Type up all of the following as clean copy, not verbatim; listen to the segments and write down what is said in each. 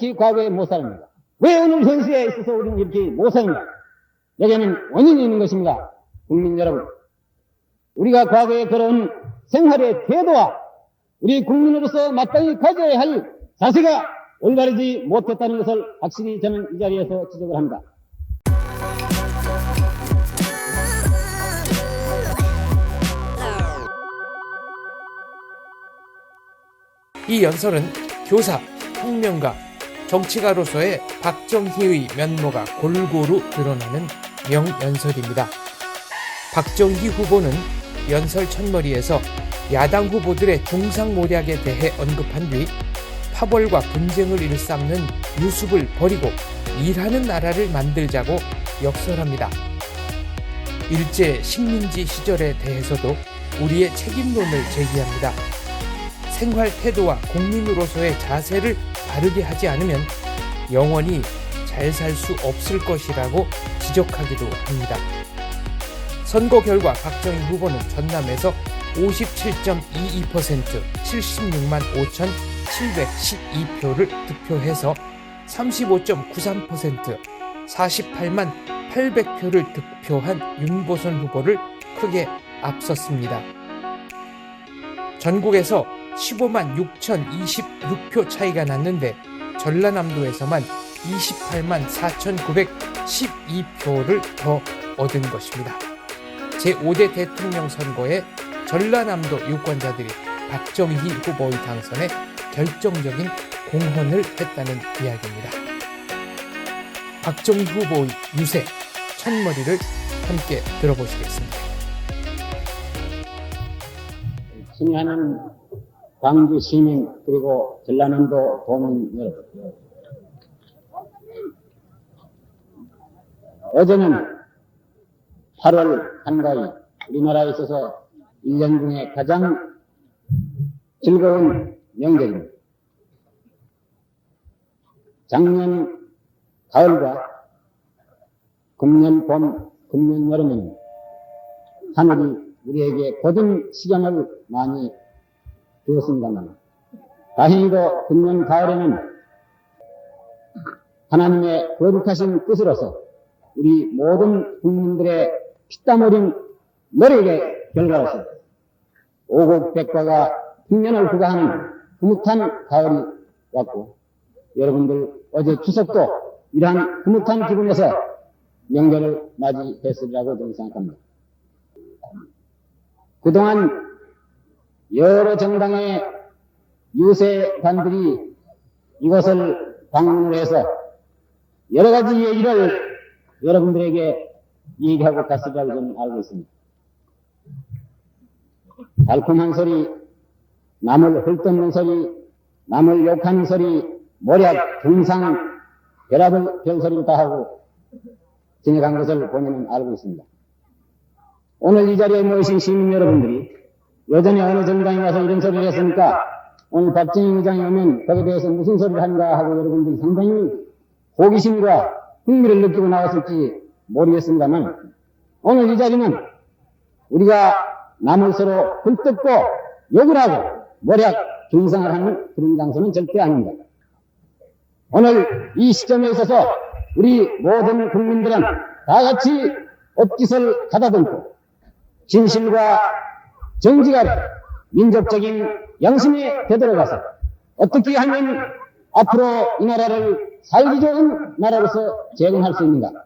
이렇게 과거에 못 살았는가? 왜 오늘 현실에 있어서 우리는 이렇게 못 사는가? 여기에는 원인이 있는 것입니다. 국민 여러분, 우리가 과거에 걸어온 생활의 태도와 우리 국민으로서 마땅히 가져야 할 자세가 올바르지 못했다는 것을 확실히 저는 이 자리에서 지적을 합니다. 이 연설은 교사, 혁명가, 정치가로서의 박정희의 면모가 골고루 드러나는 명연설입니다. 박정희 후보는 연설 첫머리에서 야당 후보들의 중상모략에 대해 언급한 뒤 파벌과 분쟁을 일삼는 유습을 버리고 일하는 나라를 만들자고 역설합니다. 일제 식민지 시절에 대해서도 우리의 책임론을 제기합니다. 생활 태도와 국민으로서의 자세를 바르게 하지 않으면 영원히 잘 살 수 없을 것이라고 지적하기도 합니다. 선거 결과 박정희 후보는 전남에서 57.22%, 76만 5,712표를 득표해서 35.93%, 48만 800표를 득표한 윤보선 후보를 크게 앞섰습니다. 전국에서 15만 6,026표 차이가 났는데 전라남도에서만 28만 4,912표를 더 얻은 것입니다. 제5대 대통령 선거에 전라남도 유권자들이 박정희 후보의 당선에 결정적인 공헌을 했다는 이야기입니다. 박정희 후보의 유세, 첫머리를 함께 들어보시겠습니다. 친애하는 광주 시민 그리고 전라남도 도민 여러분, 어제는 8월 한가위 우리나라에 있어서 1년 중에 가장 즐거운 명절입니다. 작년 가을과 금년 봄, 금년 여름에는 하늘이 우리에게 고든 시간을 많이 주었습니다만 다행히도 금년 가을에는 하나님의 거룩하신 뜻으로서 우리 모든 국민들의 피땀 어린 노력의 결과로서 오곡백과가 풍년을 구가하는 흐뭇한 가을이 왔고 여러분들 어제 추석도 이러한 흐뭇한 기분에서 명절을 맞이했으리라고 저는 생각합니다. 그동안 여러 정당의 유세관들이 이것을 방문을 해서 여러 가지 얘기를 여러분들에게 얘기하고 갔으리라고 저는 알고 있습니다. 달콤한 소리, 남을 헐뜯는 소리, 남을 욕하는 소리, 모략, 중상, 별소리를 다 하고 지내간 것을 보면 알고 있습니다. 오늘 이 자리에 모이신 시민 여러분들이 여전히 어느 정당에 와서 이런 소리를 했으니까 오늘 박정희 의장이 오면 거기에 대해서 무슨 소리를 하는가 하고 여러분들이 상당히 호기심과 흥미를 느끼고 나왔을지 모르겠습니다만 오늘 이 자리는 우리가 남을 서로 헐뜯고 욕을 하고 모략, 중상을 하는 그런 장소는 절대 아닙니다. 오늘 이 시점에 있어서 우리 모든 국민들은 다 같이 옷깃을 가다듬고 진실과 정직한 민족적인 양심에 되돌아가서 어떻게 하면 앞으로 이 나라를 살기 좋은 나라로서 재건할 수 있는가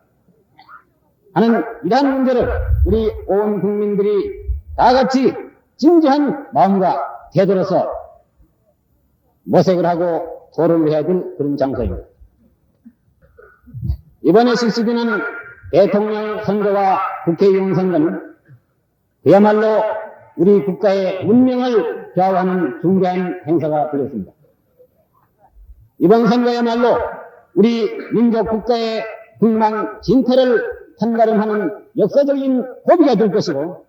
하는 이러한 문제를 우리 온 국민들이 다 같이 진지한 마음과 태도로서 모색을 하고 토론을 해야 될 그런 장소입니다. 이번에 실시되는 대통령 선거와 국회의원 선거는 그야말로 우리 국가의 운명을 좌우하는 중대한 행사가 되었습니다. 이번 선거야말로 우리 민족 국가의 흥망 진퇴를 판가름하는 역사적인 고비가 될 것이고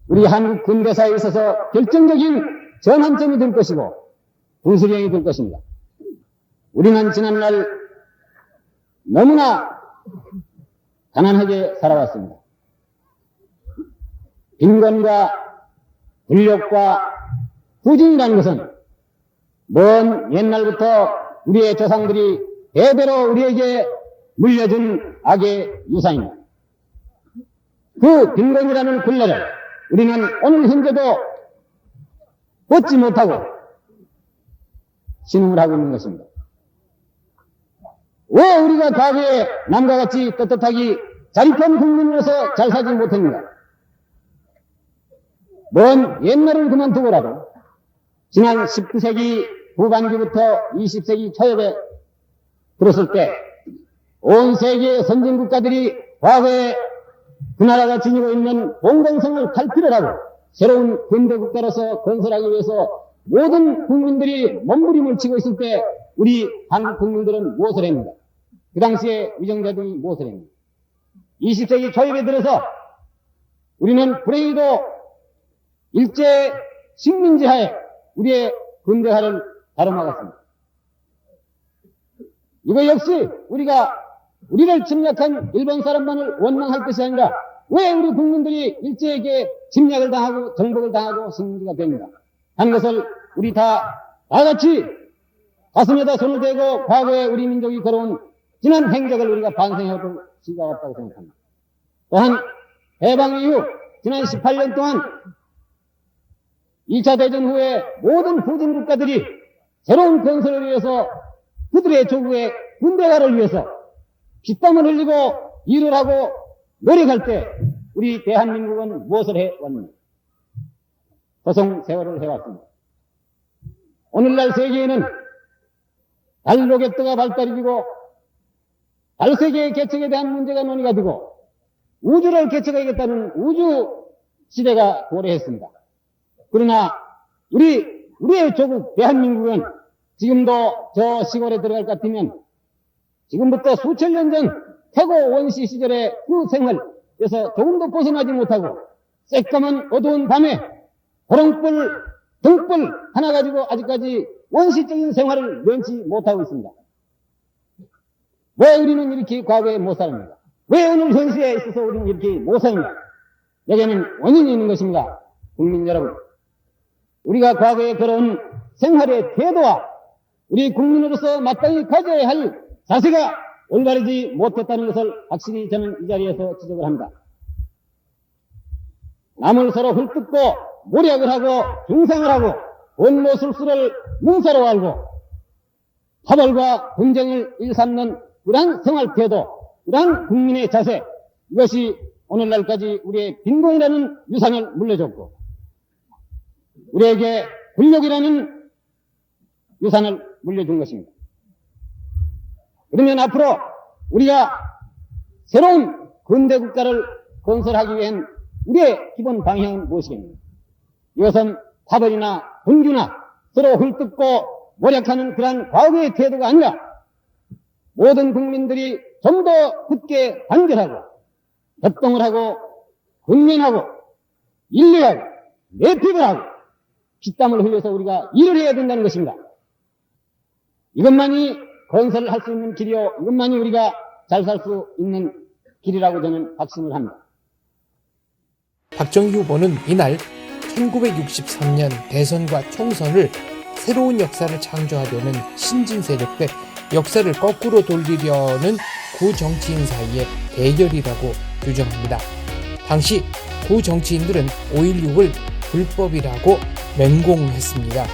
우리 한국 근대사에 있어서 결정적인 전환점이 될 것이고 분수령이 될 것입니다. 우리는 지난날 너무나 가난하게 살아왔습니다. 빈곤과 불력과 후진이라는 것은 먼 옛날부터 우리의 조상들이 대대로 우리에게 물려준 악의 유산입니다. 그 빈곤이라는 굴레를 우리는 오늘 현재도 벗지 못하고 신음을 하고 있는 것입니다. 왜 우리가 과거에 남과 같이 떳떳하게 자립한 국민으로서 잘 살지 못했는가? 먼 옛날을 그만두고라도 지난 19세기 후반기부터 20세기 초엽에 들었을 때 온 세계의 선진국가들이 과거에 그 나라가 지니고 있는 공공성을 탈피를 하고 새로운 근대국가로서 건설하기 위해서 모든 국민들이 몸부림을 치고 있을 때 우리 한국 국민들은 무엇을 했는가? 그 당시에 위정자들이 무엇을 했는가? 20세기 초입에 들어서 우리는 불행히도 일제 식민지하에 우리의 근대화를 가로막았습니다. 이거 역시 우리를 침략한 일본 사람만을 원망할 것이 아니라 왜 우리 국민들이 일제에게 침략을 당하고 정복을 당하고 식민지가 됩니다. 하는 것을 우리 다 같이 가슴에다 손을 대고 과거에 우리 민족이 걸어온 지난 행적을 우리가 반성해볼 시기가 왔다고 생각합니다. 또한 해방 이후 지난 18년 동안 2차 대전 후에 모든 후진 국가들이 새로운 건설을 위해서 그들의 조국의 군대화를 위해서 피땀을 흘리고 일을 하고 노력할 때 우리 대한민국은 무엇을 해왔는가? 고성 세월을 해왔습니다. 오늘날 세계에는 달 로켓도가 발달이 되고 달세계의 개척에 대한 문제가 논의가 되고 우주를 개척하겠다는 우주 시대가 도래했습니다. 그러나 우리의 조국 대한민국은 지금도 저 시골에 들어갈 것 같으면 지금부터 수천 년 전 태고 원시 시절의 그 생활에서 조금도 벗어나지 못하고 새까만 어두운 밤에 호롱불, 등불 하나 가지고 아직까지 원시적인 생활을 면치 못하고 있습니다. 왜 우리는 이렇게 과거에 못 살았는가? 왜 오늘 현실에 있어서 우리는 이렇게 못 사는가? 여기에는 원인이 있는 것입니다. 국민 여러분, 우리가 과거에 걸어온 생활의 태도와 우리 국민으로서 마땅히 가져야 할 자세가 올바르지 못했다는 것을 확실히 저는 이 자리에서 지적을 합니다. 남을 서로 hul뜯고 모략을 하고 중상을 하고 원모술수를 문사로 알고 파벌과 분쟁을 일삼는 그러한 생활 태도, 그러한 국민의 자세, 이것이 오늘날까지 우리의 빈곤이라는 유산을 물려줬고 우리에게 권력이라는 유산을 물려준 것입니다. 그러면 앞으로 우리가 새로운 근대국가를 건설하기 위한 우리의 기본 방향은 무엇이겠습니까? 이것은 파벌이나 분규나 서로 hul뜯고 모략하는 그러한 과거의 태도가 아니라 모든 국민들이 좀 더 굳게 단결하고 협동을 하고 근면하고 인내하고 내픽을 하고 피땀을 흘려서 우리가 일을 해야 된다는 것입니다. 이것만이 건설을 할 수 있는 길이요, 이것만이 우리가 잘 살 수 있는 길이라고 저는 확신을 합니다. 박정희 후보는 이날 1963년 대선과 총선을 새로운 역사를 창조하려는 신진 세력 대 역사를 거꾸로 돌리려는 구정치인 사이의 대결이라고 규정합니다. 당시 구정치인들은 5.16을 불법이라고 맹공했습니다.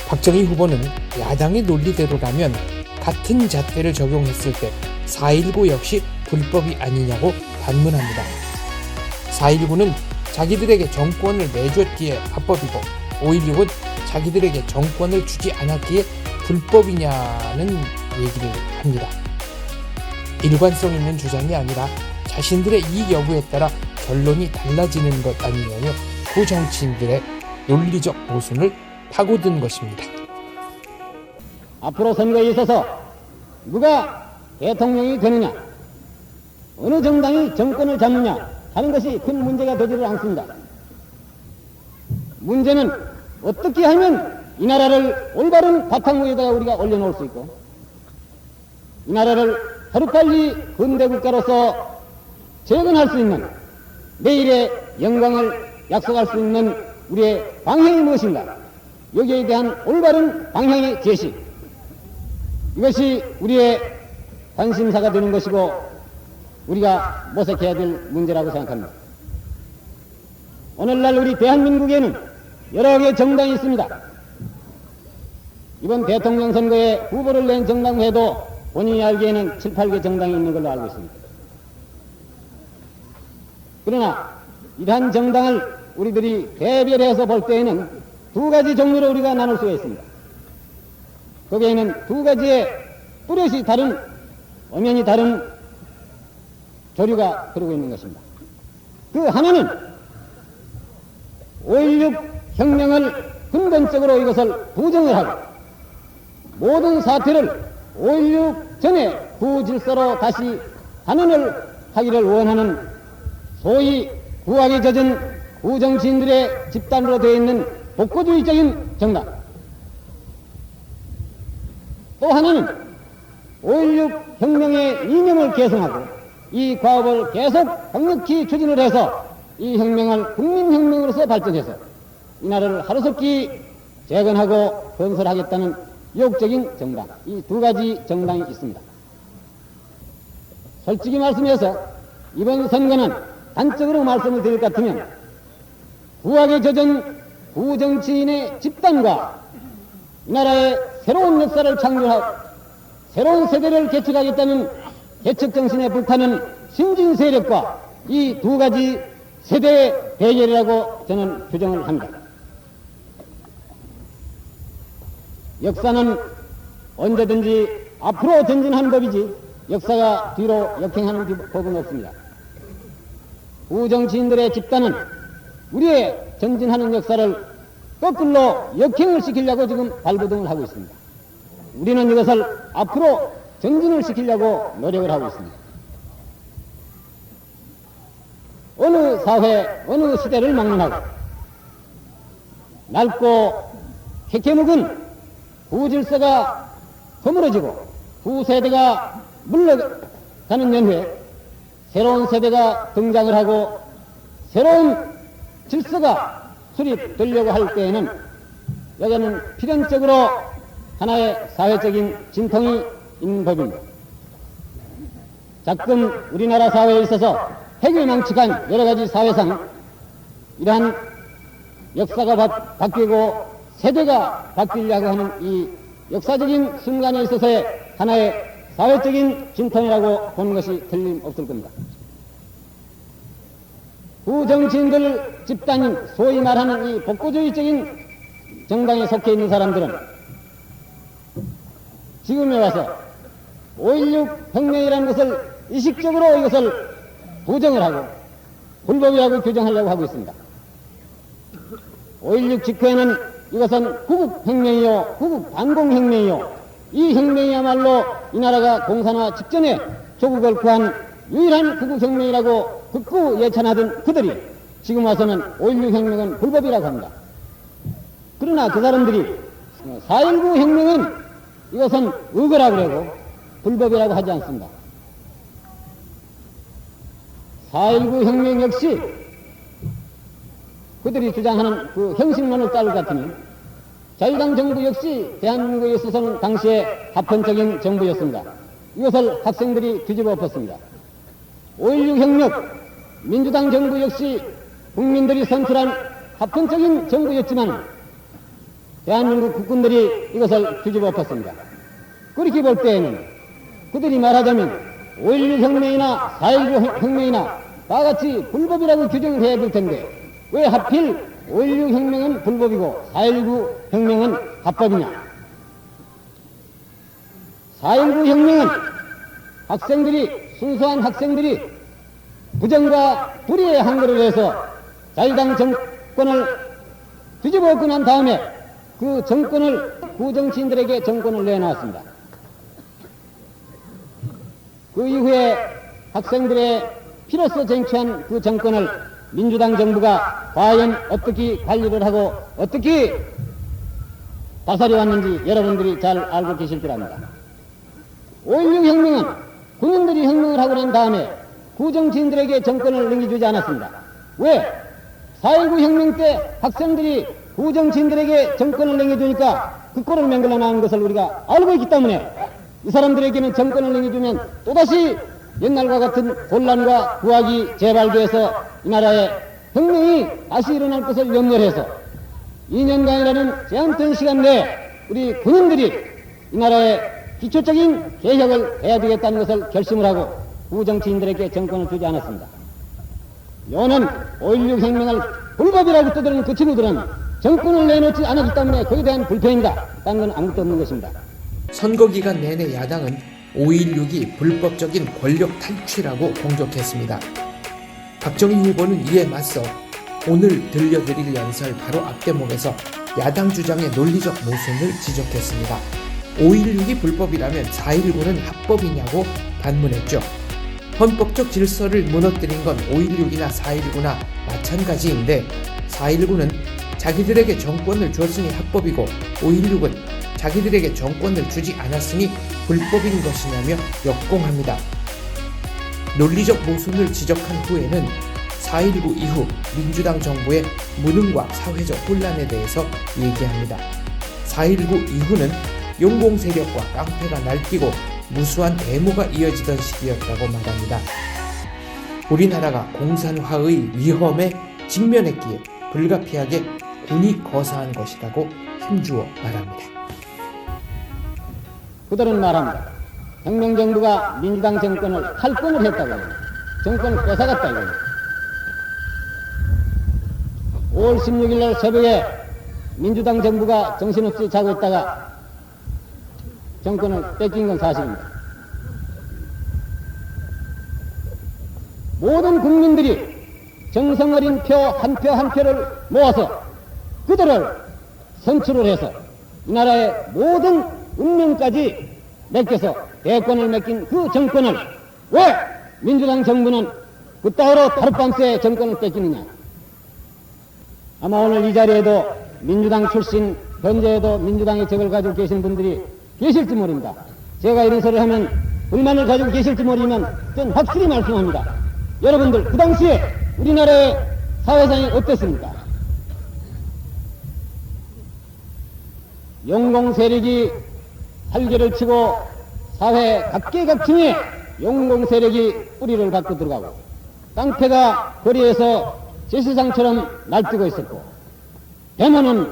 박정희 후보는 야당의 논리대로라면 같은 잣대를 적용했을 때 4.19 역시 불법이 아니냐고 반문합니다. 4.19는 자기들에게 정권을 내줬기에 합법이고 5.16은 자기들에게 정권을 주지 않았기에 불법이냐는 얘기를 합니다. 일관성 있는 주장이 아니라 자신들의 이익 여부에 따라 결론이 달라지는 것 아니냐며 구정치인들의 논리적 모순을 파고든 것입니다. 앞으로 선거에 있어서 누가 대통령이 되느냐, 어느 정당이 정권을 잡느냐 하는 것이 큰 문제가 되지를 않습니다. 문제는 어떻게 하면 이 나라를 올바른 바탕 위에다가 우리가 올려놓을 수 있고 이 나라를 하루빨리 근대국가로서 재건할 수 있는 내일의 영광을 약속할 수 있는 우리의 방향이 무엇인가, 여기에 대한 올바른 방향의 제시, 이것이 우리의 관심사가 되는 것이고 우리가 모색해야 될 문제라고 생각합니다. 오늘날 우리 대한민국에는 여러 개의 정당이 있습니다. 이번 대통령 선거에 후보를 낸 정당 외에도 본인이 알기에는 7, 8개 정당이 있는 걸로 알고 있습니다. 그러나 이러한 정당을 우리들이 개별해서 볼 때에는 두 가지 종류로 우리가 나눌 수가 있습니다. 거기에는 두 가지의 뚜렷이 다른, 엄연히 다른 조류가 흐르고 있는 것입니다. 그 하나는 5.16 혁명을 근본적으로 이것을 부정을 하고 모든 사태를 5.16 전에 구질서로 다시 환원을 하기를 원하는 소위 구악에 젖은 구정치인들의 집단으로 되어 있는 복고주의적인 정당. 또 하나는 5.16 혁명의 이념을 계승하고 이 과업을 계속 강력히 추진을 해서 이 혁명을 국민혁명으로서 발전해서 이 나라를 하루속히 재건하고 건설하겠다는 의욕적인 정당. 이 두 가지 정당이 있습니다. 솔직히 말씀해서 이번 선거는 단적으로 말씀을 드릴 것 같으면 구악에 젖은 구정치인의 집단과 이 나라의 새로운 역사를 창조하고 새로운 세대를 개척하겠다는 개척정신에 불타는 신진 세력과 이 두 가지 세대의 대결이라고 저는 규정을 합니다. 역사는 언제든지 앞으로 전진하는 법이지 역사가 뒤로 역행하는 법은 없습니다. 구정치인들의 집단은 우리의 전진하는 역사를 거꾸로 역행을 시키려고 지금 발버둥을 하고 있습니다. 우리는 이것을 앞으로 전진을 시키려고 노력을 하고 있습니다. 어느 사회, 어느 시대를 막론하고 낡고 캐캐묵은 구질서가 허물어지고 구세대가 물러가는 연후에 새로운 세대가 등장을 하고 새로운 질서가 수립되려고 할 때에는 여기는 필연적으로 하나의 사회적인 진통이 있는 법입니다. 자금 우리나라 사회에 있어서 해결망측한 여러가지 사회상 이러한 역사가 바뀌고 세대가 바뀌려고 하는 이 역사적인 순간에 있어서의 하나의 사회적인 진통이라고 보는 것이 틀림없을 겁니다. 구정치인들 집단인 소위 말하는 이 복고주의적인 정당에 속해 있는 사람들은 지금에 와서 5.16 혁명이라는 것을 의식적으로 이것을 부정을 하고 불법이라고 규정하려고 하고 있습니다. 5.16 직후에는 이것은 구국혁명이요 구국반공혁명이요 이 혁명이야말로 이 나라가 공산화 직전에 조국을 구한 유일한 구국혁명이라고 극구 예찬하던 그들이 지금 와서는 5.16 혁명은 불법이라고 합니다. 그러나 그 사람들이 4.19 혁명은 이것은 의거라고 그러고 불법이라고 하지 않습니다. 4.19 혁명 역시 그들이 주장하는 그 형식론을 따를 것 같으니 자유당 정부 역시 대한민국에 있어서는 당시에 합헌적인 정부였습니다. 이것을 학생들이 뒤집어 엎었습니다. 5.16 혁명, 민주당 정부 역시 국민들이 선출한 합헌적인 정부였지만 대한민국 국군들이 이것을 뒤집어 엎었습니다. 그렇게 볼 때에는 그들이 말하자면 5.16 혁명이나 4.19 혁명이나 다같이 불법이라고 규정을 해야 될 텐데 왜 하필 5.16 혁명은 불법이고 4.19 혁명은 합법이냐? 4.19 혁명은 순수한 학생들이 부정과 불의의 항거를 해서 자유당 정권을 뒤집어 엎고 난 다음에 그 정권을 구정치인들에게 정권을 내놨습니다. 그 이후에 학생들의 피로써 쟁취한 그 정권을 민주당 정부가 과연 어떻게 관리를 하고 어떻게 다스려 왔는지 여러분들이 잘 알고 계실 줄 압니다. 5.16 혁명은 군인들이 혁명을 하고 난 다음에 구정치인들에게 정권을 넘겨주지 않았습니다. 왜? 4.19 혁명 때 학생들이 구정치인들에게 정권을 넘겨주니까 그 꼴을 맹글러 나온 것을 우리가 알고 있기 때문에 이 사람들에게는 정권을 넘겨주면 또다시 옛날과 같은 혼란과 부학이 재발돼서 이 나라에 혁명이 다시 일어날 것을 염려해서 2년간이라는 제한된 시간 내에 우리 군인들이 이 나라에 기초적인 개혁을 해야 되겠다는 것을 결심을 하고 구정치인들에게 정권을 주지 않았습니다. 요는 5.16 혁명을 불법이라고 떠드는 그 친구들은 정권을 내놓지 않았기 때문에 거기에 대한 불평입니다. 다른 건 아무것도 없는 것입니다. 선거 기간 내내 야당은 5.16이 불법적인 권력 탈취라고 공격했습니다. 박정희 후보는 이에 맞서 오늘 들려드릴 연설 바로 앞 대목에서 야당 주장의 논리적 모순을 지적했습니다. 5.16이 불법이라면 4.19는 합법이냐고 반문했죠. 헌법적 질서를 무너뜨린 건 5.16이나 4.19나 마찬가지인데 4.19는 자기들에게 정권을 줬으니 합법이고 5.16은 자기들에게 정권을 주지 않았으니 불법인 것이냐며 역공합니다. 논리적 모순을 지적한 후에는 4.19 이후 민주당 정부의 무능과 사회적 혼란에 대해서 얘기합니다. 4.19 이후는 용공 세력과 깡패가 날뛰고 무수한 데모가 이어지던 시기였다고 말합니다. 우리나라가 공산화의 위험에 직면했기에 불가피하게 군이 거사한 것이라고 힘주어 말합니다. 그들은 말합니다. 혁명정부가 민주당 정권을 탈권을 했다고 합니다. 정권을 뺏어갔다 이겁니다. 5월 16일 날 새벽에 민주당 정부가 정신없이 자고 있다가 정권을 뺏긴 건 사실입니다. 모든 국민들이 정성어린 표 한 표 한 표를 모아서 그들을 선출을 해서 이 나라의 모든 운명까지 맡겨서 대권을 맡긴 그 정권을 왜 민주당 정부는 그따위로 하룻밤새 정권을 뺏기느냐. 아마 오늘 이 자리에도 민주당 출신 현재에도 민주당의 적을 가지고 계신 분들이 계실지 모릅니다. 제가 이런 소리를 하면 불만을 가지고 계실지 모르지만 전 확실히 말씀합니다. 여러분들 그 당시에 우리나라의 사회상이 어땠습니까? 용공 세력이 활개를 치고 사회 각계각층에 용공 세력이 뿌리를 갖고 들어가고 깡패가 거리에서 제사장처럼 날뛰고 있었고 데모는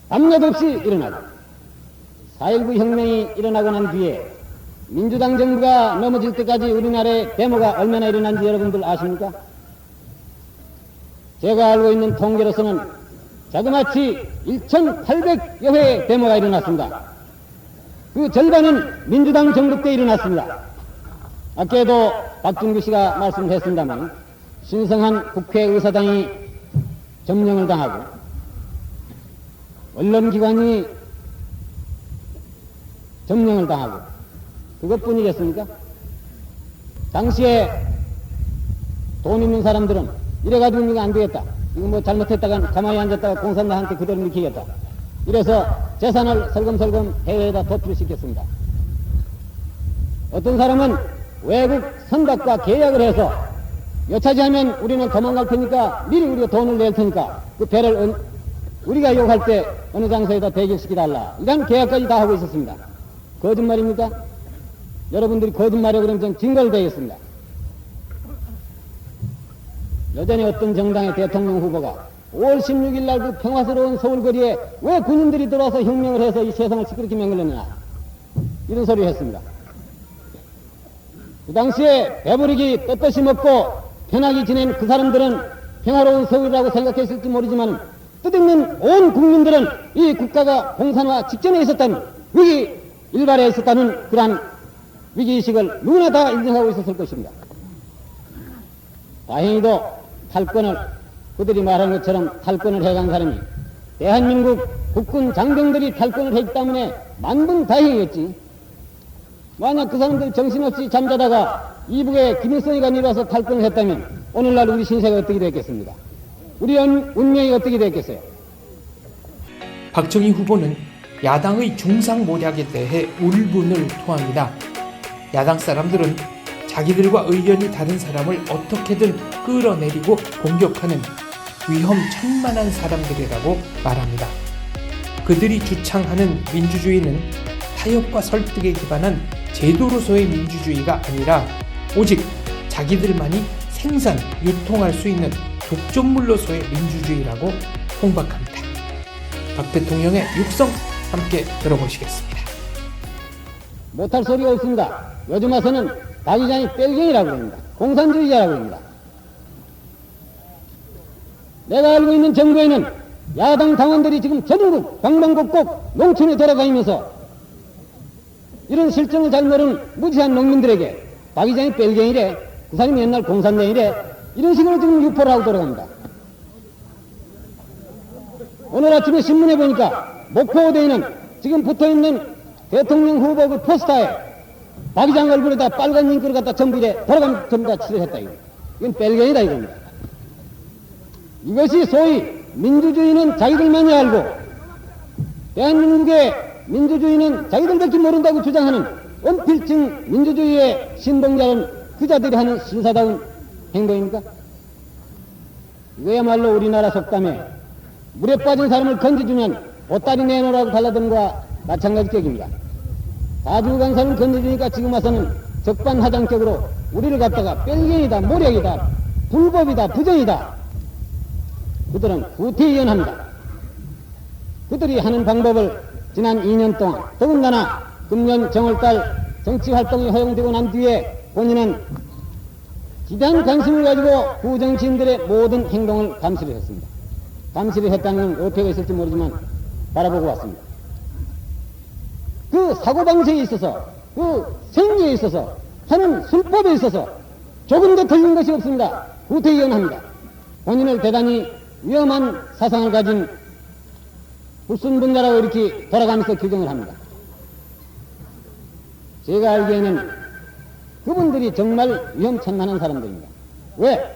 밤낮 없이 일어나고 4.19 혁명이 일어나고 난 뒤에 민주당 정부가 넘어질 때까지 우리나라의 데모가 얼마나 일어난지 여러분들 아십니까? 제가 알고 있는 통계로서는 자그마치 1,800여 회의 데모가 일어났습니다. 그 절반은 민주당 정부 때 일어났습니다. 아까도 박준규 씨가 말씀을 했습니다만 신성한 국회의사당이 점령을 당하고 언론기관이 점령을 당하고 그것뿐이겠습니까? 당시에 돈 있는 사람들은 이래가지고 이거 안 되겠다. 이거 뭐 잘못했다가 가만히 앉았다가 공산당한테 그대로 일으키겠다. 이래서 재산을 설금설금 해외에다 도피를 시켰습니다. 어떤 사람은 외국 선박과 계약을 해서 여차지하면 우리는 도망갈 테니까 미리 우리가 돈을 낼 테니까 그 배를 우리가 욕할 때 어느 장소에다 대기시켜달라. 이런 계약까지 다 하고 있었습니다. 거짓말입니까? 여러분들이 거짓말이라고 그러면 전 증거를 대겠습니다. 여전히 어떤 정당의 대통령 후보가 5월 16일 날 그 평화스러운 서울거리에 왜 군인들이 들어와서 혁명을 해서 이 세상을 시끄럽게 만들었느냐 이런 소리를 했습니다. 그 당시에 배부르기 떳떳이 먹고 편하게 지낸 그 사람들은 평화로운 서울이라고 생각했을지 모르지만 뜻있는 온 국민들은 이 국가가 공산화 직전에 있었다는 위기 일발에 있었다는 그러한 위기의식을 누구나 다 인정하고 있었을 것입니다. 다행히도 탈권을 그들이 말한 것처럼 탈권을 해간 사람이 대한민국 국군 장병들이 탈권을 했기 때문에 만분다행이었지. 만약 그 사람들 정신없이 잠자다가 이북에 김일성이가 내려와서 탈권을 했다면 오늘날 우리 신세가 어떻게 됐겠습니까? 우리 운명이 어떻게 됐겠어요? 박정희 후보는 야당의 중상모략에 대해 울분을 토합니다. 야당 사람들은 자기들과 의견이 다른 사람을 어떻게든 끌어내리고 공격하는 위험천만한 사람들이라고 말합니다. 그들이 주창하는 민주주의는 타협과 설득에 기반한 제도로서의 민주주의가 아니라 오직 자기들만이 생산, 유통할 수 있는 독점물로서의 민주주의라고 홍박합니다. 박 대통령의 육성 함께 들어보시겠습니다. 못할 소리가 없습니다. 요즘 와서는 박 의장이 뺄갱이라고 합니다. 공산주의자라고 합니다. 내가 알고 있는 정부에는 야당 당원들이 지금 전국 방방곡곡 농촌에 돌아다니면서 이런 실정을 잘 모르는 무지한 농민들에게 박 의장이 뺄갱이래, 그 사람이 옛날 공산당이래, 이런 식으로 지금 유포를 하고 돌아갑니다. 오늘 아침에 신문에 보니까 목포대에는 지금 붙어있는 대통령 후보 그 포스터에 박 의장 얼굴에다 빨간 잉크를 갖다 전부 이래 돌아가면 전부 다 칠했다. 이건 뺄갱이다 이겁니다. 이것이 소위 민주주의는 자기들만이 알고 대한민국의 민주주의는 자기들밖에 모른다고 주장하는 원필증 민주주의의 신봉자는 그자들이 하는 신사다운 행동입니까? 이거야말로 우리나라 속담에 물에 빠진 사람을 건져주면 보따리 내놓으라고 달라드는 것과 마찬가지 격입니다. 다 죽어간 사람을 건져주니까 지금 와서는 적반하장격으로 우리를 갖다가 뺄갱이다, 모략이다, 불법이다, 부정이다. 그들은 구태의연합니다. 그들이 하는 방법을 지난 2년 동안, 더군다나 금년 정월달 정치활동이 허용되고 난 뒤에 본인은 기대한 관심을 가지고 부정치인들의 모든 행동을 감시를 했습니다. 감시를 했다는 건 어떻게 있을지 모르지만 바라보고 왔습니다. 그 사고방식에 있어서, 그 생리에 있어서, 하는 술법에 있어서 조금도 틀린 것이 없습니다. 구태의연합니다. 본인을 대단히 위험한 사상을 가진 불순분자라고 이렇게 돌아가면서 규정을 합니다. 제가 알기에는 그분들이 정말 위험천만한 사람들입니다. 왜?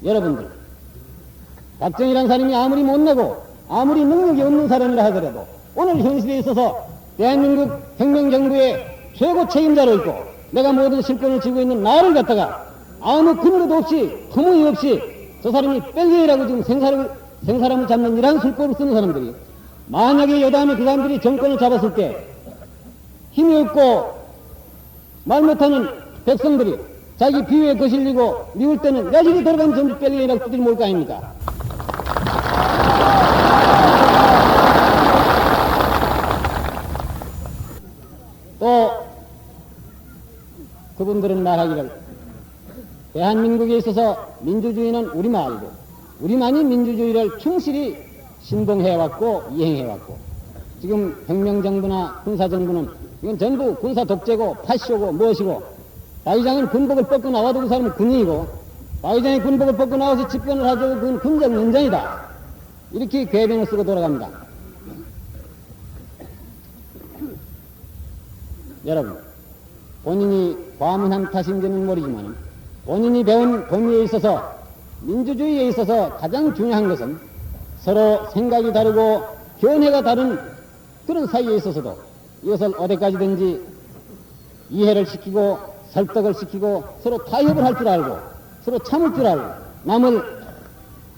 여러분들, 박정희라는 사람이 아무리 못나고 아무리 능력이 없는 사람이라 하더라도 오늘 현실에 있어서 대한민국 혁명정부의 최고 책임자로 있고 내가 모든 실권을 쥐고 있는 나를 갖다가 아무 근거도 없이 터무니없이 저 사람이 뺄갱이라고 지금 생사람을 잡는 이러한 술법을 쓰는 사람들이 만약에 여담에 그 사람들이 정권을 잡았을 때 힘이 없고 말 못하는 백성들이 자기 비위에 거실리고 미울 때는 야식이 돌아가면 전부 뺄갱이라고 두드려 모을 거 아닙니까? 또 그분들은 말하기를 대한민국에 있어서 민주주의는 우리말이고 우리만이 민주주의를 충실히 신봉해왔고 이행해왔고 지금 혁명정부나 군사정부는 이건 전부 군사 독재고 파쇼고 무엇이고 박 의장은 군복을 벗고 나와도 그 사람은 군인이고 박 의장이 군복을 벗고 나와서 집권을 하도 그건 군적 연장이다. 이렇게 궤변을 쓰고 돌아갑니다. 여러분, 본인이 과문한 탓인지는 모르지만 본인이 배운 범위에 있어서 민주주의에 있어서 가장 중요한 것은 서로 생각이 다르고 견해가 다른 그런 사이에 있어서도 이것을 어디까지든지 이해를 시키고 설득을 시키고 서로 타협을 할 줄 알고 서로 참을 줄 알고 남을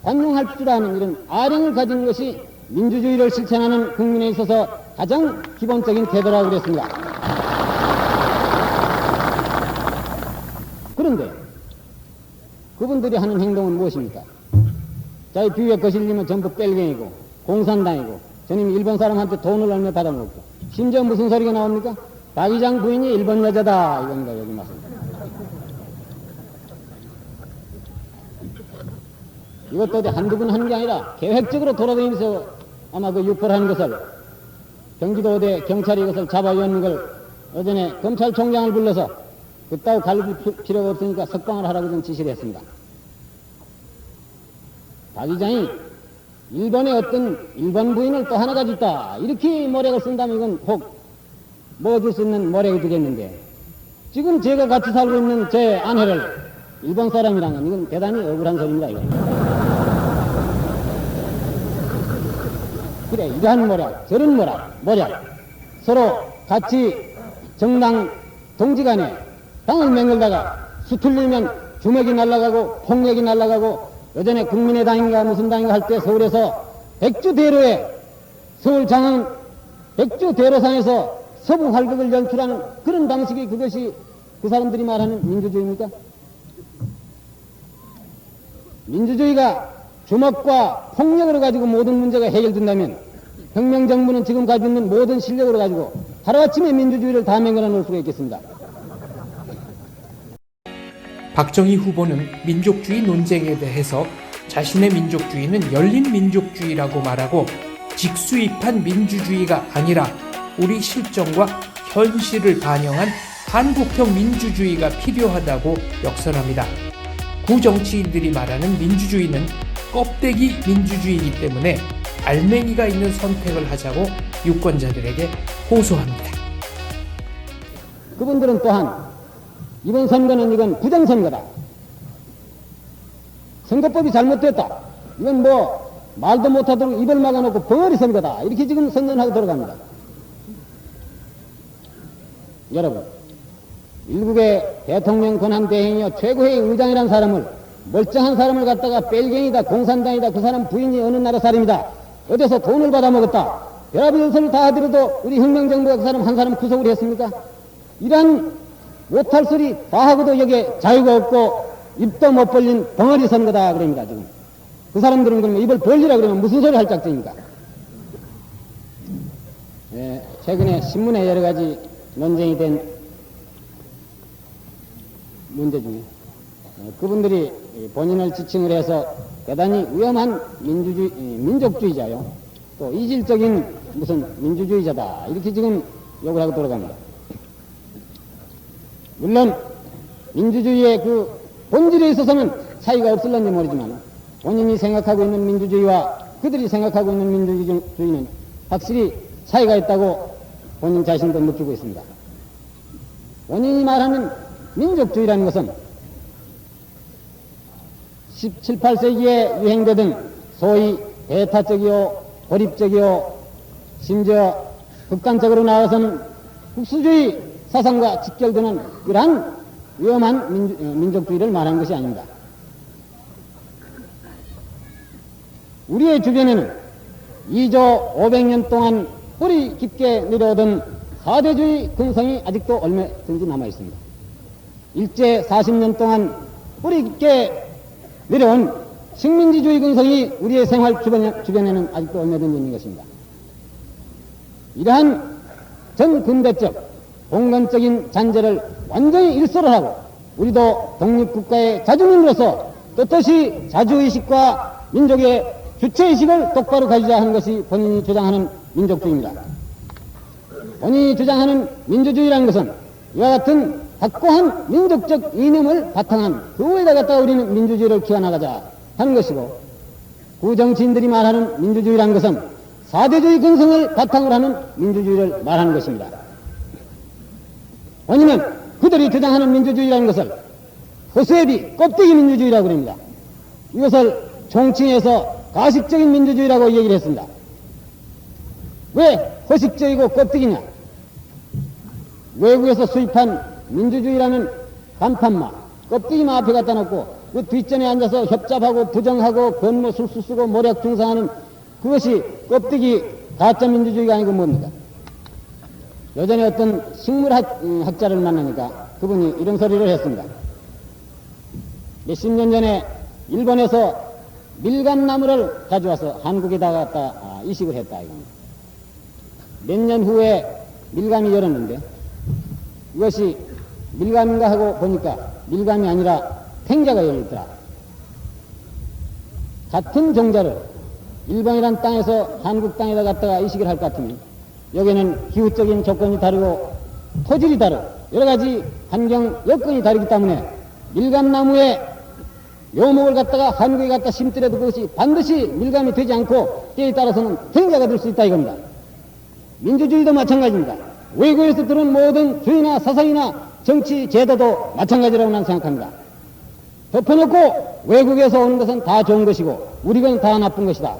관용할 줄 아는 이런 아령을 가진 것이 민주주의를 실천하는 국민에 있어서 가장 기본적인 태도라고 그랬습니다. 그런데 그분들이 하는 행동은 무엇입니까? 자기 비위에 거실리면 전부 뺄갱이고 공산당이고 저님 일본 사람한테 돈을 얼마 받아먹고 심지어 무슨 소리가 나옵니까? 박 의장 부인이 일본 여자다 이겁니다. 여기 말씀. 이것도 어디 한두 분 하는 게 아니라 계획적으로 돌아다니면서 아마 그 유포를 하는 것을 경기도 어디 경찰이 이것을 잡아오는 걸 어전에 검찰총장을 불러서 그따위 갈릴 필요가 없으니까 석방을 하라고 좀 지시를 했습니다. 박 의장이 일본의 어떤 일본 부인을 또 하나 가지고 있다 이렇게 모략을 쓴다면 이건 혹 먹어줄 수 있는 모략이 되겠는데 지금 제가 같이 살고 있는 제 아내를 일본 사람이란 건 이건 대단히 억울한 소리입니다. 이건. 그래 이러한 모략 저런 모략 서로 같이 정당 동지간에 당을 맹글다가 수틀리면 주먹이 날아가고 폭력이 날아가고 예전에 국민의당인가 무슨 당인가 할 때 서울에서 백주대로에 서울장흥 백주대로상에서 서부 활극을 연출하는 그런 방식이 그것이 그 사람들이 말하는 민주주의입니까? 민주주의가 주먹과 폭력으로 가지고 모든 문제가 해결된다면 혁명정부는 지금 가지고 있는 모든 실력으로 가지고 하루아침에 민주주의를 다 맹글어 놓을 수가 있겠습니다. 박정희 후보는 민족주의 논쟁에 대해서 자신의 민족주의는 열린 민족주의라고 말하고 직수입한 민주주의가 아니라 우리 실정과 현실을 반영한 한국형 민주주의가 필요하다고 역설합니다. 구정치인들이 말하는 민주주의는 껍데기 민주주의이기 때문에 알맹이가 있는 선택을 하자고 유권자들에게 호소합니다. 그분들은 또한 이번 선거는 이건 부정선거다. 선거법이 잘못됐다. 이건 뭐 말도 못하도록 입을 막아놓고 벙어리 선거다. 이렇게 지금 선언하고 들어갑니다. 여러분, 일국의 대통령 권한 대행이요 최고의 의장이라는 사람을 멀쩡한 사람을 갖다가 뺄갱이다, 공산당이다, 그 사람 부인이 어느 나라 사람이다, 어디서 돈을 받아먹었다, 별의별 다 하더라도 우리 혁명정부가 그 사람 한 사람 구속을 했습니까? 이런 못할 소리 다 하고도 여기에 자유가 없고 입도 못 벌린 벙어리 선거다 그럽니다. 지금 그 사람들은 그러면 입을 벌리라 그러면 무슨 소리 할 작정입니까? 예, 최근에 신문에 여러 가지 논쟁이 된 문제 중에 그분들이 본인을 지칭을 해서 대단히 위험한 민족주의자요, 또 이질적인 무슨 민주주의자다, 이렇게 지금 욕을 하고 돌아갑니다. 물론 민주주의의 그 본질에 있어서는 차이가 없을런지 모르지만 본인이 생각하고 있는 민주주의와 그들이 생각하고 있는 민주주의는 확실히 차이가 있다고 본인 자신도 느끼고 있습니다. 본인이 말하는 민족주의라는 것은 17, 18세기에 유행되던 소위 배타적이요, 고립적이요, 심지어 극단적으로 나아가서는 국수주의 사상과 직결되는 이러한 위험한 민족주의를 말하는 것이 아닙니다. 우리의 주변에는 2조 500년 동안 뿌리 깊게 내려오던 사대주의 근성이 아직도 얼마든지 남아있습니다. 일제 40년 동안 뿌리 깊게 내려온 식민지주의 근성이 우리의 생활 주변에는 아직도 얼마든지 있는 것입니다. 이러한 전 근대적 봉건적인 잔재를 완전히 일소를 하고 우리도 독립국가의 자주민으로서 떳떳이 자주의식과 민족의 주체의식을 똑바로 가지자 하는 것이 본인이 주장하는 민족주의입니다. 본인이 주장하는 민주주의라는 것은 이와 같은 확고한 민족적 이념을 바탕한 그 위에다 갖다가 우리는 민주주의를 키워나가자 하는 것이고, 구정치인들이 말하는 민주주의라는 것은 사대주의 근성을 바탕으로 하는 민주주의를 말하는 것입니다. 본인은 그들이 주장하는 민주주의라는 것을 허수애비 껍데기 민주주의라고 합니다. 이것을 총칭해서 가식적인 민주주의라고 얘기를 했습니다. 왜 허식적이고 껍데기냐? 외국에서 수입한 민주주의라는 간판마, 껍데기만 앞에 갖다 놓고 그 뒷전에 앉아서 협잡하고 부정하고 권모술수 쓰고 모략 중상하는 그것이 껍데기 가짜 민주주의가 아니고 뭡니까? 예전에 어떤 식물학자를 만나니까 그분이 이런 소리를 했습니다. 몇십 년 전에 일본에서 밀감나무를 가져와서 한국에다 갖다 이식을 했다 이겁니다. 몇 년 후에 밀감이 열었는데 이것이 밀감인가 하고 보니까 밀감이 아니라 탱자가 열리더라. 같은 종자를 일본이란 땅에서 한국 땅에다 갖다가 이식을 할 것 같으면 여기는 기후적인 조건이 다르고 토질이 다르고 여러 가지 환경 여건이 다르기 때문에 밀감나무의 묘목을 갖다가 한국에 갖다 심더라도 그것이 반드시 밀감이 되지 않고 때에 따라서는 탱자가 될 수 있다 이겁니다. 민주주의도 마찬가지입니다. 외국에서 들은 모든 주의나 사상이나 정치 제도도 마찬가지라고 나는 생각합니다. 덮어놓고 외국에서 오는 것은 다 좋은 것이고 우리 건 다 나쁜 것이다.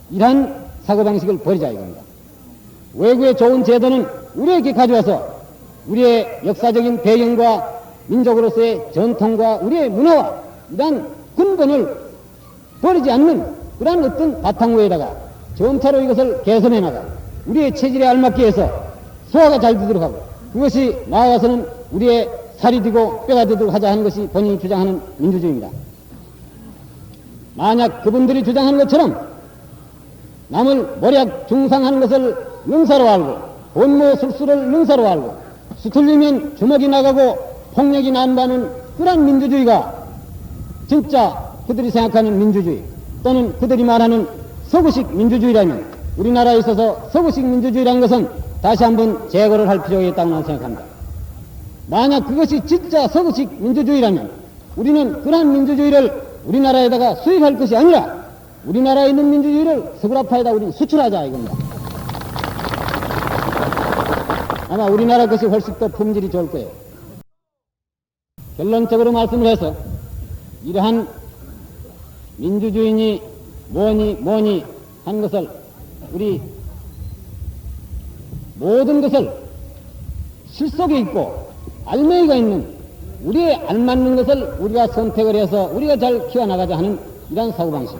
이러한 사고방식을 버리자 이겁니다. 외국의 좋은 제도는 우리에게 가져와서 우리의 역사적인 배경과 민족으로서의 전통과 우리의 문화와 이러한 근본을 버리지 않는 그러한 어떤 바탕 위에다가 점차로 이것을 개선해 나가 우리의 체질에 알맞게 해서 소화가 잘 되도록 하고, 그것이 나아가서는 우리의 살이 되고 뼈가 되도록 하자 하는 것이 본인이 주장하는 민주주의입니다. 만약 그분들이 주장하는 것처럼 남을 모략 중상하는 것을 능사로 알고, 본모 술수를 능사로 알고, 수틀리면 주먹이 나가고 폭력이 난다는 그런 민주주의가 진짜 그들이 생각하는 민주주의, 또는 그들이 말하는 서구식 민주주의라면, 우리나라에 있어서 서구식 민주주의라는 것은 다시 한번 재고를 할 필요가 있다고 나는 생각합니다. 만약 그것이 진짜 서구식 민주주의라면 우리는 그러한 민주주의를 우리나라에다가 수입할 것이 아니라 우리나라에 있는 민주주의를 서구라파에다 우리는 수출하자 이겁니다. 아마 우리나라 것이 훨씬 더 품질이 좋을 거예요. 결론적으로 말씀을 해서 이러한 민주주의니 뭐니 하는 것을, 우리 모든 것을 실속에 있고 알맹이가 있는, 우리에 알맞는 것을 우리가 선택을 해서 우리가 잘 키워나가자 하는 이러한 사고방식,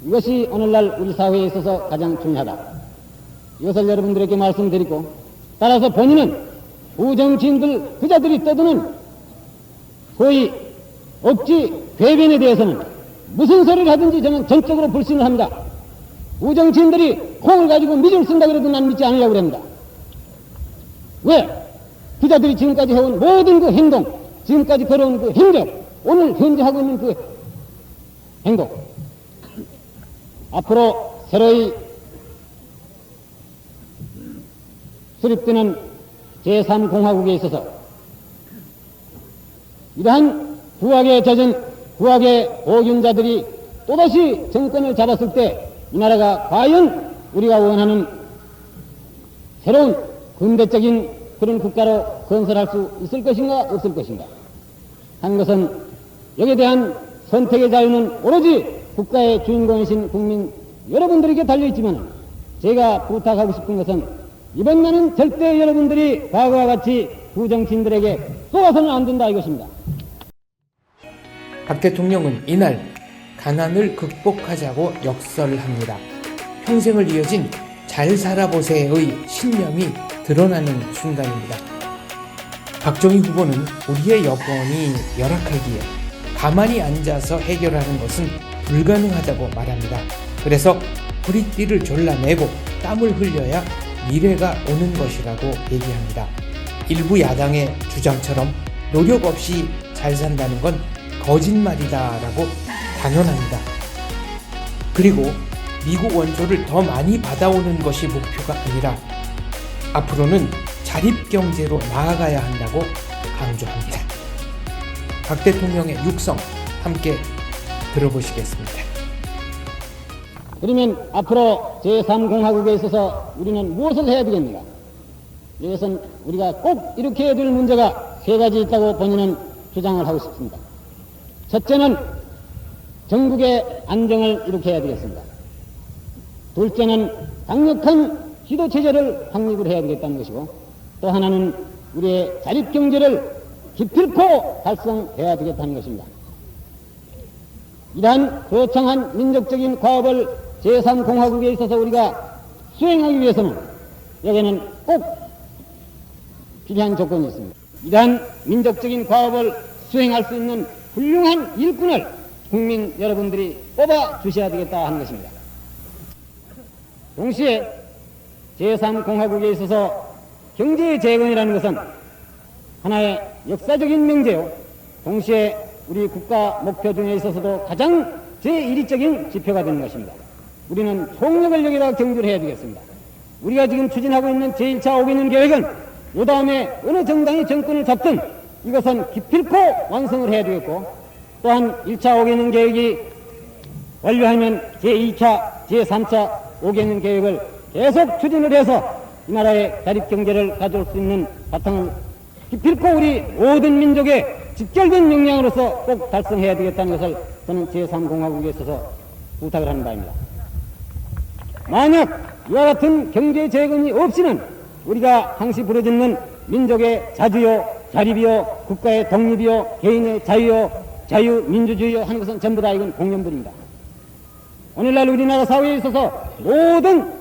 이것이 오늘날 우리 사회에 있어서 가장 중요하다. 이것을 여러분들에게 말씀드리고, 따라서 본인은 부정치인들 그자들이 떠드는 소위 억지 궤변에 대해서는 무슨 소리를 하든지 저는 전적으로 불신을 합니다. 부정치인들이 콩을 가지고 미줄 쓴다 그래도 난 믿지 않으려고 합니다. 왜? 그자들이 지금까지 해온 모든 그 행동, 지금까지 걸어온 그 행적, 오늘 현재 하고 있는 그 행동, 앞으로 새로이 수립되는 제3공화국에 있어서 이러한 구악에 젖은 구악의 보균자들이 또다시 정권을 잡았을 때 이 나라가 과연 우리가 원하는 새로운 근대적인 그런 국가로 건설할 수 있을 것인가 없을 것인가 하는 것은, 여기에 대한 선택의 자유는 오로지 국가의 주인공이신 국민 여러분들에게 달려있지만, 제가 부탁하고 싶은 것은 이번만은 절대 여러분들이 과거와 같이 부정치인들에게 쏘아서는 안 된다 이것입니다. 박 대통령은 이날 가난을 극복하자고 역설을 합니다. 평생을 이어진 잘 살아보세의 신념이 드러나는 순간입니다. 박정희 후보는 우리의 여건이 열악하기에 가만히 앉아서 해결하는 것은 불가능하다고 말합니다. 그래서 허리띠를 졸라매고 땀을 흘려야 미래가 오는 것이라고 얘기합니다. 일부 야당의 주장처럼 노력 없이 잘 산다는 건 거짓말이다라고 단언합니다. 그리고 미국 원조를 더 많이 받아오는 것이 목표가 아니라 앞으로는 자립경제로 나아가야 한다고 강조합니다. 박 대통령의 육성 함께 들어보시겠습니다. 그러면 앞으로 제3공화국에 있어서 우리는 무엇을 해야 되겠는가? 이것은 우리가 꼭 이렇게 해야 될 문제가 세 가지 있다고 본인은 주장을 하고 싶습니다. 첫째는 전국의 안정을 이룩해야 되겠습니다. 둘째는 강력한 지도체제를 확립을 해야 되겠다는 것이고, 또 하나는 우리의 자립경제를 기필코 달성해야 되겠다는 것입니다. 이러한 거창한 민족적인 과업을 제3공화국에 있어서 우리가 수행하기 위해서는 여기에는 꼭 필요한 조건이 있습니다. 이러한 민족적인 과업을 수행할 수 있는 훌륭한 일꾼을 국민 여러분들이 뽑아 주셔야 되겠다 하는 것입니다. 동시에 제3공화국에 있어서 경제의 재건이라는 것은 하나의 역사적인 명제요, 동시에 우리 국가 목표 중에 있어서도 가장 제1위적인 지표가 되는 것입니다. 우리는 총력을 여기다가 경주를 해야 되겠습니다. 우리가 지금 추진하고 있는 제1차 5개년 계획은 이 다음에 어느 정당이 정권을 잡든 이것은 기필코 완성을 해야 되겠고, 또한 1차 5개년 계획이 완료하면 제2차, 제3차 5개년 계획을 계속 추진을 해서 이 나라의 자립경제를 가져올 수 있는 바탕을 기필코 우리 모든 민족의 직결된 역량으로서 꼭 달성해야 되겠다는 것을 저는 제3공화국에 있어서 부탁을 하는 바입니다. 만약 이와 같은 경제 재건이 없이는 우리가 항시 부르짖는 민족의 자주요, 자립이요, 국가의 독립이요, 개인의 자유요, 자유민주주의요 하는 것은 전부 다 이건 공연불입니다. 오늘날 우리나라 사회에 있어서 모든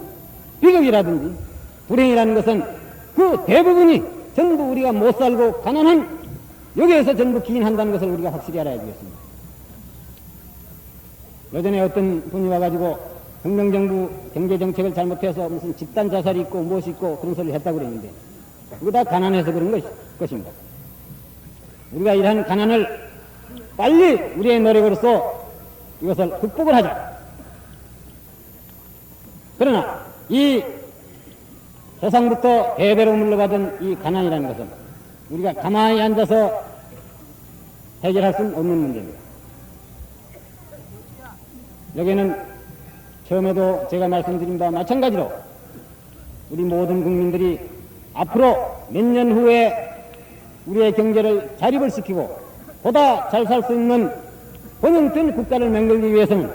비극이라든지 불행이라는 것은 그 대부분이 전부 우리가 못 살고 가난한 여기에서 전부 기인한다는 것을 우리가 확실히 알아야 되겠습니다. 예전에 어떤 분이 와가지고 혁명정부 경제정책을 잘못해서 무슨 집단 자살이 있고 무엇이 있고 그런 소리를 했다고 그랬는데 그거 다 가난해서 그런 것입니다. 우리가 이러한 가난을 빨리 우리의 노력으로서 이것을 극복을 하자. 그러나 이 조상부터 대대로 물려받은 이 가난이라는 것은 우리가 가만히 앉아서 해결할 수는 없는 문제입니다. 여기는 처음에도 제가 말씀드린 바와 마찬가지로 우리 모든 국민들이 앞으로 몇 년 후에 우리의 경제를 자립을 시키고 보다 잘 살 수 있는 번영된 국가를 만들기 위해서는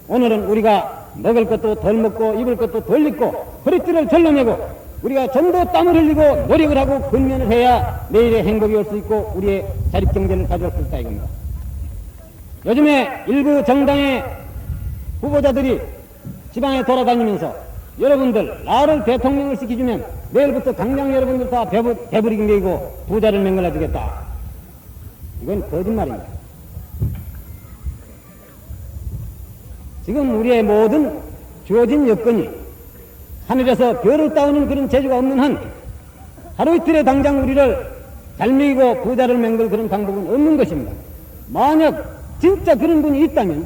오늘은 우리가 먹을 것도 덜 먹고 입을 것도 덜 입고 허리띠를 절러내고 우리가 좀 더 땀을 흘리고 노력을 하고 근면을 해야 내일의 행복이 올 수 있고 우리의 자립경제를 가져올 수 있다 이겁니다. 요즘에 일부 정당의 후보자들이 지방에 돌아다니면서 여러분들 나를 대통령을 시켜주면 내일부터 당장 여러분들 다 배부리기 매이고 부자를 맹글라 주겠다. 이건 거짓말입니다. 지금 우리의 모든 주어진 여건이 하늘에서 별을 따오는 그런 재주가 없는 한 하루 이틀에 당장 우리를 잘 먹이고 부자를 맹글 그런 방법은 없는 것입니다. 만약 진짜 그런 분이 있다면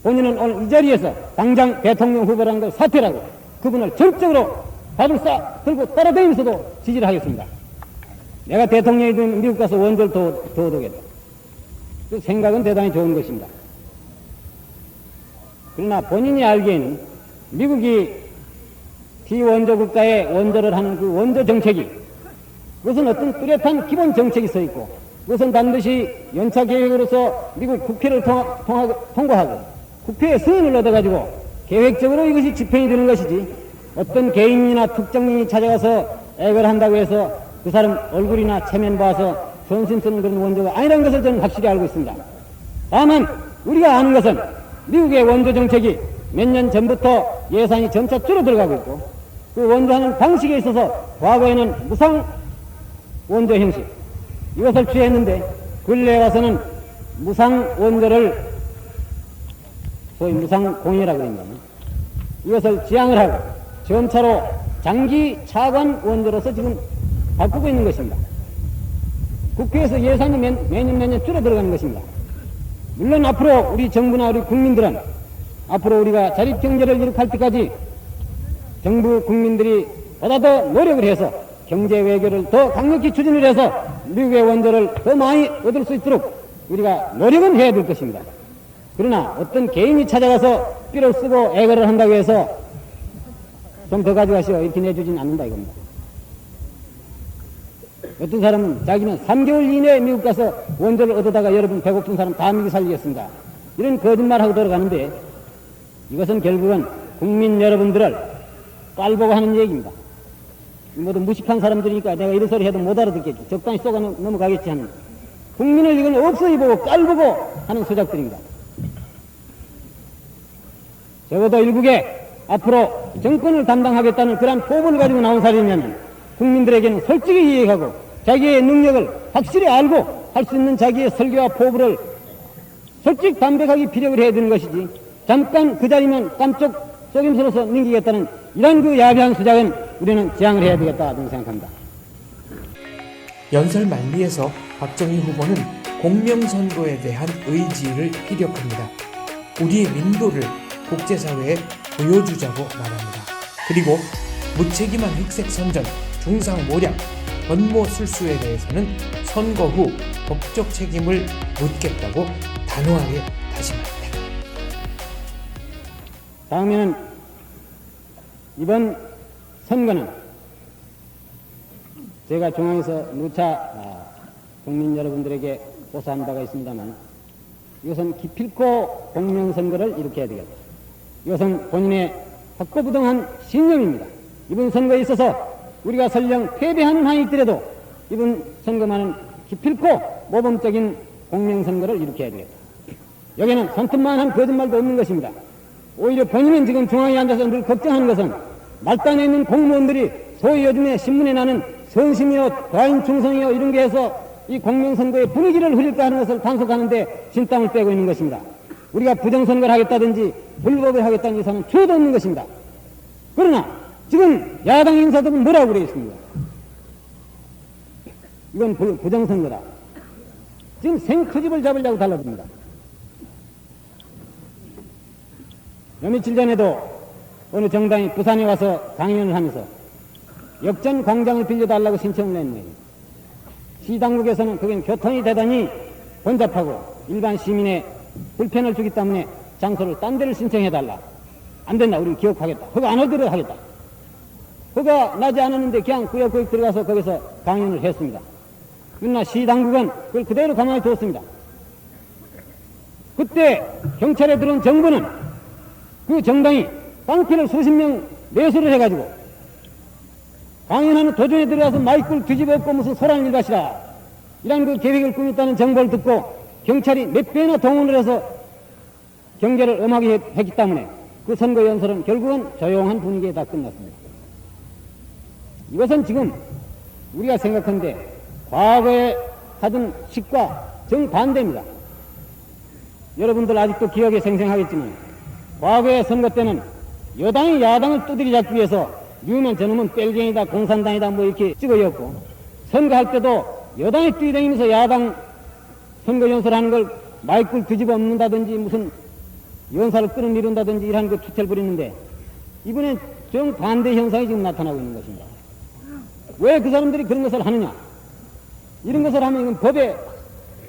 본인은 오늘 이 자리에서 당장 대통령 후보라는 걸 사퇴하고 그분을 전적으로 밥을 싸 들고 따라다니면서도 지지를 하겠습니다. 내가 대통령이 된 미국 가서 원조를 도우겠다. 그 생각은 대단히 좋은 것입니다. 그러나 본인이 알기에는 미국이 비원조 국가에 원조를 하는 그 원조 정책이 그것은 어떤 뚜렷한 기본 정책이 써 있고 그것은 반드시 연차 계획으로서 미국 국회를 통과하고 국회의 승인을 얻어가지고 계획적으로 이것이 집행이 되는 것이지 어떤 개인이나 특정인이 찾아가서 액을 한다고 해서 그 사람 얼굴이나 체면 봐서 전신 쓰는 그런 원조가 아니라는 것을 저는 확실히 알고 있습니다. 다만 우리가 아는 것은 미국의 원조 정책이 몇 년 전부터 예산이 점차 줄어들어가고 있고 그 원조하는 방식에 있어서 과거에는 무상 원조 형식 이것을 취했는데 근래에 와서는 무상 원조를 소위 무상공이라고 합니다. 이것을 지향을 하고 점차로 장기 차관 원조로서 지금 바꾸고 있는 것입니다. 국회에서 예산이 매년 줄어들어가는 것입니다. 물론 앞으로 우리 정부나 우리 국민들은 앞으로 우리가 자립경제를 이룩할 때까지 정부 국민들이 보다 더 노력을 해서 경제 외교를 더 강력히 추진을 해서 미국의 원조를 더 많이 얻을 수 있도록 우리가 노력은 해야 될 것입니다. 그러나 어떤 개인이 찾아가서 삐를 쓰고 애거를 한다고 해서 좀 더 가져가시오 이렇게 내주진 않는다 이겁니다. 어떤 사람은 자기는 3개월 이내에 미국 가서 원조를 얻어다가 여러분 배고픈 사람 다 먹이 살리겠습니다. 이런 거짓말하고 돌아가는데 이것은 결국은 국민 여러분들을 깔보고 하는 얘기입니다. 모두 무식한 사람들이니까 내가 이런 소리 해도 못 알아듣겠지. 적당히 쏘가 넘어가겠지 하는 국민을 이건 없어이 보고 깔보고 하는 수작들입니다. 적어도 일국에 앞으로 정권을 담당하겠다는 그러한 포부를 가지고 나온 사람이면 국민들에게는 솔직히 이해하고 자기의 능력을 확실히 알고 할 수 있는 자기의 설계와 포부를 솔직 담백하게 피력을 해야 되는 것이지 잠깐 그 자리면 깜짝 속임수로서 넘기겠다는 이런 그 야비한 수작은 우리는 지양을 해야 되겠다 저는 생각합니다. 연설 만리에서 박정희 후보는 공명선거에 대한 의지를 피력합니다. 우리의 민도를 국제사회에 보여주자고 말합니다. 그리고 무책임한 흑색선전, 중상모략, 권모술수에 대해서는 선거 후 법적 책임을 묻겠다고 단호하게 다짐합니다. 다음에는 이번 선거는 제가 중앙에서 누차 국민 여러분들에게 고사한 바가 있습니다만 이것은 기필코 공명선거를 일으켜야 되겠다. 이것은 본인의 확고부동한 신념입니다. 이번 선거에 있어서 우리가 설령 패배하는 한이 있더라도 이번 선거만은 기필코 모범적인 공명선거를 일으켜야 되겠다. 여기는 손톱만한 거짓말도 없는 것입니다. 오히려 본인은 지금 중앙에 앉아서 늘 걱정하는 것은 말단에 있는 공무원들이 소위 요즘에 신문에 나는 선심이요, 과인 충성이요 이런 게 해서 이 공명선거의 분위기를 흐릴까 하는 것을 단속하는데 진땀을 빼고 있는 것입니다. 우리가 부정선거를 하겠다든지 불법을 하겠다는 의사는 주어도 없는 것입니다. 그러나 지금 야당 인사들은 뭐라고 그래 있습니까? 이건 부정선거다. 지금 생트집을 잡으려고 달라듭니다. 며칠 전에도 어느 정당이 부산에 와서 강연을 하면서 역전 광장을 빌려달라고 신청을 했네요. 시당국에서는 그게 교통이 대단히 번잡하고 일반 시민의 불편을 주기 때문에 장소를 딴 데를 신청해달라. 안 된다. 우리는 기억하겠다. 허가 안 하도록 하겠다. 허가 나지 않았는데 그냥 꾸역꾸역 들어가서 거기서 강연을 했습니다. 그러나 시당국은 그걸 그대로 가만히 두었습니다. 그때 경찰에 들어온 정부는 그 정당이 깡패를 수십 명 매수를 해가지고 강연하는 도중에 들어가서 마이크를 뒤집어엎고 무슨 소란을 일가시라 이런 그 계획을 꾸몄다는 정보를 듣고 경찰이 몇 배나 동원을 해서 경계를 엄하게 했기 때문에 그 선거 연설은 결국은 조용한 분위기에 다 끝났습니다. 이것은 지금 우리가 생각하는데 과거에 하던 식과 정반대입니다. 여러분들 아직도 기억에 생생하겠지만 과거의 선거 때는 여당이 야당을 두드리 잡기 위해서 뉴면 저놈은 뺄갱이다 공산당이다 뭐 이렇게 찍어였고 선거할 때도 여당이 뛰어다니면서 야당 선거 연설하는 걸 마이크를 뒤집어 엎는다든지 무슨 연사를 끌어내린다든지 이런 그 추태를 부리는데 이번엔 정반대 현상이 지금 나타나고 있는 것입니다. 왜 그 사람들이 그런 것을 하느냐? 이런 것을 하면 이건 법에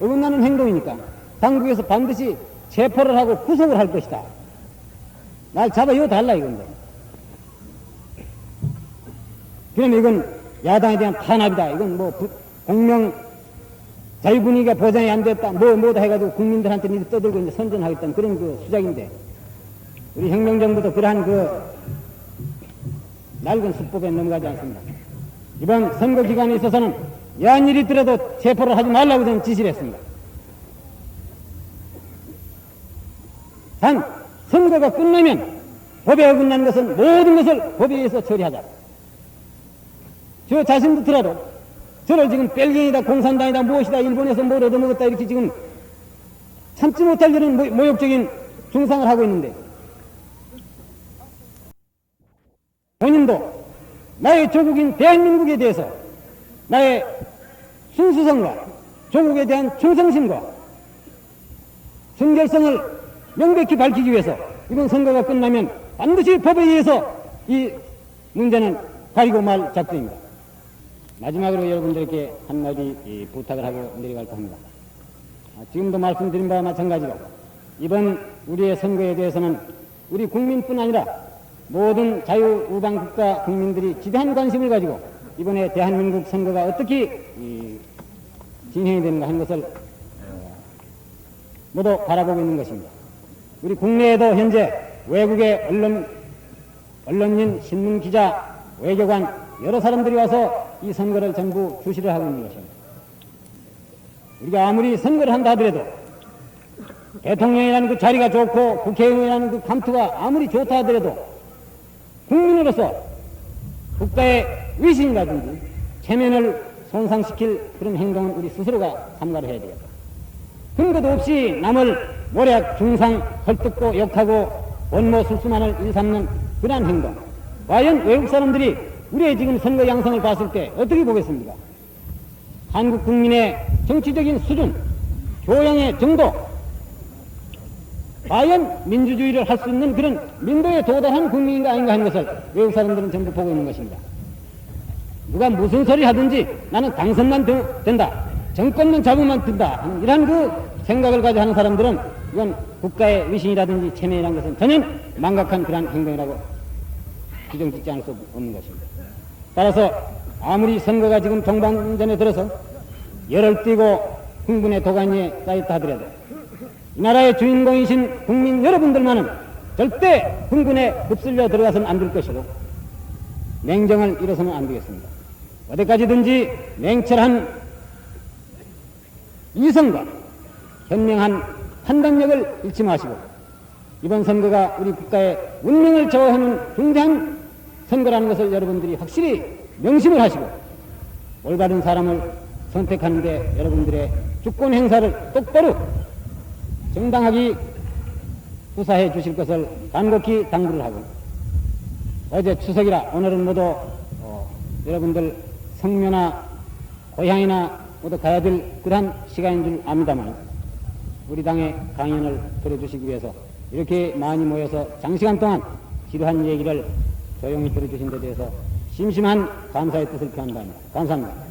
어긋나는 행동이니까 당국에서 반드시 체포를 하고 구속을 할 것이다. 날 잡아 이어달라 이건데. 그러면 이건 야당에 대한 탄압이다. 이건 뭐 공명 자유분위기가 보장이 안 됐다. 뭐다 해가지고 국민들한테 이제 떠들고 이제 선전하겠다는 그런 그 수작인데 우리 혁명정부도 그러한 그 낡은 수법에 넘어가지 않습니다. 이번 선거 기간에 있어서는 야한 일이 있더라도 체포를 하지 말라고 저는 지시를 했습니다. 단 선거가 끝나면 법에 어긋난 것은 모든 것을 법에 의해서 처리하자. 저 자신도 들어도 저를 지금 뺄갱이다 공산당이다 무엇이다 일본에서 뭘 얻어먹었다 이렇게 지금 참지 못할 이런 모욕적인 중상을 하고 있는데 본인도 나의 조국인 대한민국에 대해서 나의 순수성과 조국에 대한 충성심과 순결성을 명백히 밝히기 위해서 이번 선거가 끝나면 반드시 법에 의해서 이 문제는 가리고 말 작정입니다. 마지막으로 여러분들께 한마디 부탁을 하고 내려갈까 합니다. 지금도 말씀드린 바와 마찬가지로 이번 우리의 선거에 대해서는 우리 국민뿐 아니라 모든 자유우방국가 국민들이 지대한 관심을 가지고 이번에 대한민국 선거가 어떻게 진행이 되는가 하는 것을 모두 바라보고 있는 것입니다. 우리 국내에도 현재 외국의 언론인, 신문기자, 외교관 여러 사람들이 와서 이 선거를 전부 주시를 하고 있는 것입니다. 우리가 아무리 선거를 한다 하더라도 대통령이라는 그 자리가 좋고 국회의원이라는 그 감투가 아무리 좋다 하더라도 국민으로서 국가의 위신이라든지 체면을 손상시킬 그런 행동은 우리 스스로가 삼가를 해야 되겠다. 근거도 없이 남을 모략, 중상, 헐뜯고 욕하고 원모 술수만을 일삼는 그러한 행동. 과연 외국 사람들이 우리의 지금 선거 양상을 봤을 때 어떻게 보겠습니까? 한국 국민의 정치적인 수준, 교양의 정도, 과연 민주주의를 할 수 있는 그런 민도에 도달한 국민인가 아닌가 하는 것을 외국 사람들은 전부 보고 있는 것입니다. 누가 무슨 소리 하든지 나는 당선만 된다, 정권만 잡으면 된다, 이런 그 생각을 가지고 하는 사람들은 이건 국가의 위신이라든지 체면이라는 것은 전혀 망각한 그러한 행동이라고 규정짓지 않을 수 없는 것입니다. 따라서 아무리 선거가 지금 동방전에 들어서 열을 띠고 흥분의 도가니에 쌓였다 하더라도 이 나라의 주인공이신 국민 여러분들만은 절대 흥분에 휩쓸려 들어가서는 안 될 것이고 냉정을 잃어서는 안 되겠습니다. 어디까지든지 냉철한 이성과 현명한 판단력을 잃지 마시고 이번 선거가 우리 국가의 운명을 좌우하는 중대한 선거라는 것을 여러분들이 확실히 명심을 하시고 올바른 사람을 선택하는데 여러분들의 주권 행사를 똑바로 정당하게 수사해 주실 것을 간곡히 당부를 하고, 어제 추석이라 오늘은 모두 여러분들 성묘나 고향이나 모두 가야 될 그러한 시간인 줄 압니다만, 우리 당의 강연을 들어주시기 위해서 이렇게 많이 모여서 장시간 동안 지루한 얘기를 조용히 들어주신 데 대해서 심심한 감사의 뜻을 표한다 합니다. 감사합니다.